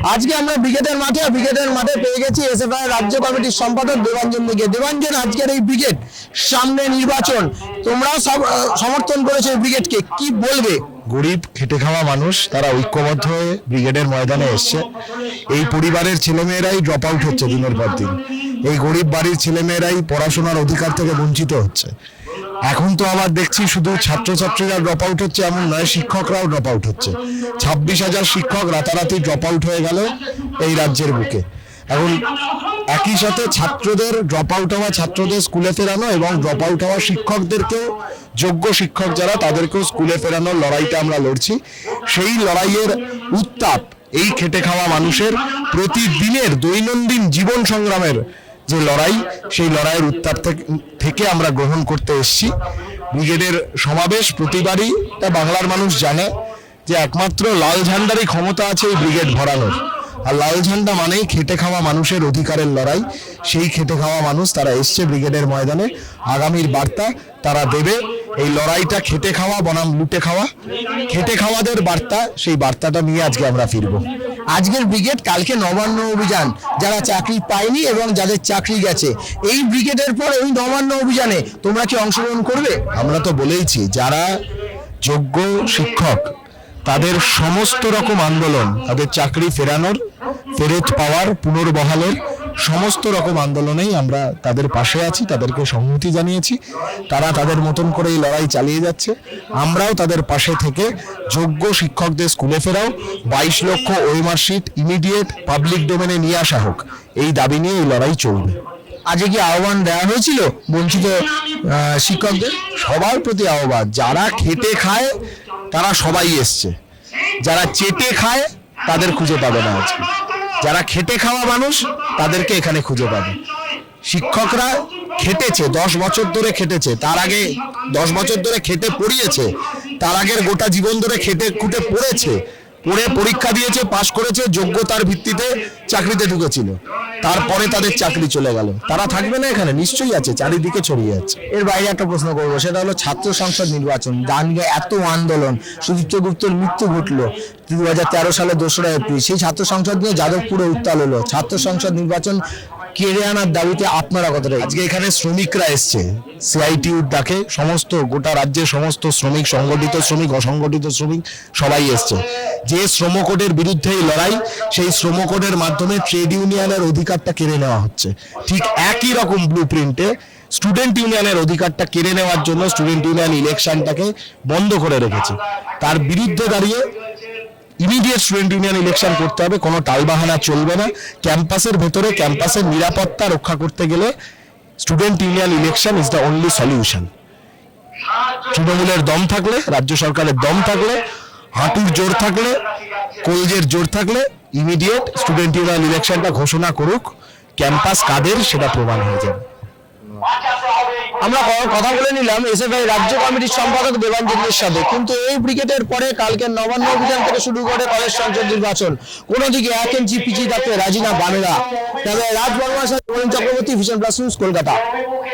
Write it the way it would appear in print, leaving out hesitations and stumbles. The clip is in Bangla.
আজকে আমরা ব্রিগেডের মাঠে পেয়ে গেছি এসএফআই রাজ্য কমিটির সম্পাদক দেবাঞ্জনকে। দেবাঞ্জন, আজকের এই ব্রিগেড, সামনে নির্বাচন, তোমরাও সমর্থন করেছো এই ব্রিগেডকে, কি বলবে? গরিব খেটে খাওয়া মানুষ তারা ঐক্যবদ্ধ হয়ে ব্রিগেডের ময়দানে এসছে। এই পরিবারের ছেলেমেয়েরাই ড্রপ আউট হচ্ছে দিনের পর দিন। এই গরিব বাড়ির ছেলেমেয়েরাই পড়াশোনার অধিকার থেকে বঞ্চিত হচ্ছে। এখন তো আবার দেখছি শুধু ছাত্রছাত্রীরা ড্রপ আউট হচ্ছে এমন নয়, শিক্ষকরাও ড্রপ আউট হচ্ছে। 26,000 শিক্ষক রাতারাতি ড্রপ আউট হয়ে গেল এই রাজ্যের বুকে। এখন একই সাথে ছাত্রদের ড্রপ আউট হওয়া ছাত্রদের স্কুলে ফেরানো এবং ড্রপ আউট হওয়া শিক্ষকদেরকেও, যোগ্য শিক্ষক যারা তাদেরকেও স্কুলে ফেরানোর লড়াইটা আমরা লড়ছি। সেই লড়াইয়ের উত্তাপ এই খেটে খাওয়া মানুষের প্রতিদিনের দৈনন্দিন জীবন সংগ্রামের যে লড়াই, সেই লড়াইয়ের উত্তাপ থেকে আমরা গ্রহণ করতে এসেছি। ব্রিগেডের সমাবেশ প্রতিবারই তা বাংলার মানুষ জানে যে একমাত্র লাল ঝান্ডারই ক্ষমতা আছে এই ব্রিগেড ভরানোর। আর লাল ঝান্ডা মানেই খেটে খাওয়া মানুষের অধিকারের লড়াই। সেই খেটে খাওয়া মানুষ তারা এসছে ব্রিগেডের ময়দানে। আগামীর বার্তা তারা দেবে। এই লড়াইটা খেটে খাওয়া বনাম লুটে খাওয়া, খেটে খাওয়াদের বার্তা, সেই বার্তাটা নিয়ে আজকে আমরা ফিরবো। আজকের ব্রিগেড, কালকে নবান্ন অভিযান, যারা চাকরি পায়নি এবং যাদের চাকরি গেছে, এই ব্রিগেডের পর এই নবান্ন অভিযানে তোমরা কি অংশগ্রহণ করবে? আমরা তো বলেইছি, যারা যোগ্য শিক্ষক তাদের সমস্ত রকম আন্দোলন, তাদের চাকরি ফেরানোর, ফেরত পাওয়ার, পুনর্বহালের সমস্ত রকম আন্দোলনেই আমরা তাদের পাশে আছি, তাদেরকে সংহতি জানিয়েছি। তারা তাদের মতন করে এই লড়াই চালিয়ে যাচ্ছে। আমরাও তাদের পাশে থেকে যোগ্য শিক্ষকদের স্কুলে ফেরাও, 22 লক্ষ ওএমআর শিট ইমিডিয়েট পাবলিক ডোমেনে নিয়ে আসা হোক, এই দাবি নিয়ে এই লড়াই চলবে। আজকে কি আহ্বান দেওয়া হয়েছিল বঞ্চিত শিক্ষকদের? সবার প্রতি আহ্বান, যারা খেটে খায় তারা সবাই এসছে। যারা চেটে খায় তাদের খুঁজে পাবে না আজকে। যারা খেটে খাওয়া মানুষ তাদেরকে এখানে খুঁজে পাবে। শিক্ষকরা খেটেছে, 10 বছর ধরে খেটেছে, তার আগে 10 বছর ধরে খেটে পড়িয়েছে, তার আগের গোটা জীবন ধরে খেটে খুঁটে পড়েছে, পড়ে পরীক্ষা দিয়েছে, পাশ করেছে, যোগ্যতার ভিত্তিতে চাকরিতে ঢুকেছিল, তারপরে তাদের চাকরি চলে গেল। তারা থাকবে না এখানে? নিশ্চয়ই আছে, চারিদিকে ছড়িয়ে আছে। এর বাইরে একটা প্রশ্ন করবো, সেটা হলো ছাত্র সংসদ নির্বাচন, দাঙ্গে এত আন্দোলন, সুদীপ্ত গুপ্তর মৃত্যু ঘটলো 2013 সালে 2রা এপ্রিল, সেই ছাত্র সংসদ নিয়ে যাদবপুরে উত্তাল হলো। ছাত্র সংসদ নির্বাচন কেড়ে আনার দাবিতে আপনারা কতটা? আজকে এখানে শ্রমিকরা এসছে সিআইটিউর ডাকে, সমস্ত গোটা রাজ্যের সমস্ত শ্রমিক, সংগঠিত শ্রমিক, অসংগঠিত শ্রমিক সবাই এসছে। যে শ্রম কোডের বিরুদ্ধে এই লড়াই, সেই শ্রম কোডের মাধ্যমে ট্রেড ইউনিয়নের অধিকারটা কেড়ে নেওয়া হচ্ছে। ঠিক একই রকম ব্লু প্রিন্টে স্টুডেন্ট ইউনিয়নের অধিকারটা কেড়ে নেওয়ার জন্য স্টুডেন্ট ইউনিয়ন ইলেকশনটাকে বন্ধ করে রেখেছে। তার বিরুদ্ধে দাঁড়িয়ে ইমিডিয়েট স্টুডেন্ট ইউনিয়ন ইলেকশন করতে হবে, কোনো টালবাহানা চলবে না। ক্যাম্পাসের ভেতরে ক্যাম্পাসের নিরাপত্তা রক্ষা করতে গেলে student union election is the only solution. তৃণমূলের দম থাকলে, রাজ্য সরকারের দম থাকলে, হাঁটুর জোর থাকলে, কলজের জোর থাকলে ইমিডিয়েট স্টুডেন্ট ইউনিয়ন ইলেকশনটা ঘোষণা করুক। ক্যাম্পাস কাদের সেটা প্রমাণ হয়ে যাবে। আমরা কথা বলে নিলাম এসএফআই রাজ্য কমিটির সম্পাদক দেবাঞ্জনের সাথে, কিন্তু এই ব্রিগেডের পরে কালকে নবান্ন অভিযান থেকে শুরু করে কলেজ সংসদ নির্বাচন, কোনো দিকে 1 ইঞ্চি পিছিয়ে থাকতে রাজি না বামেরা। তবে রাজবর্মার সাথে Chakraborty, vision plus news, Kolkata.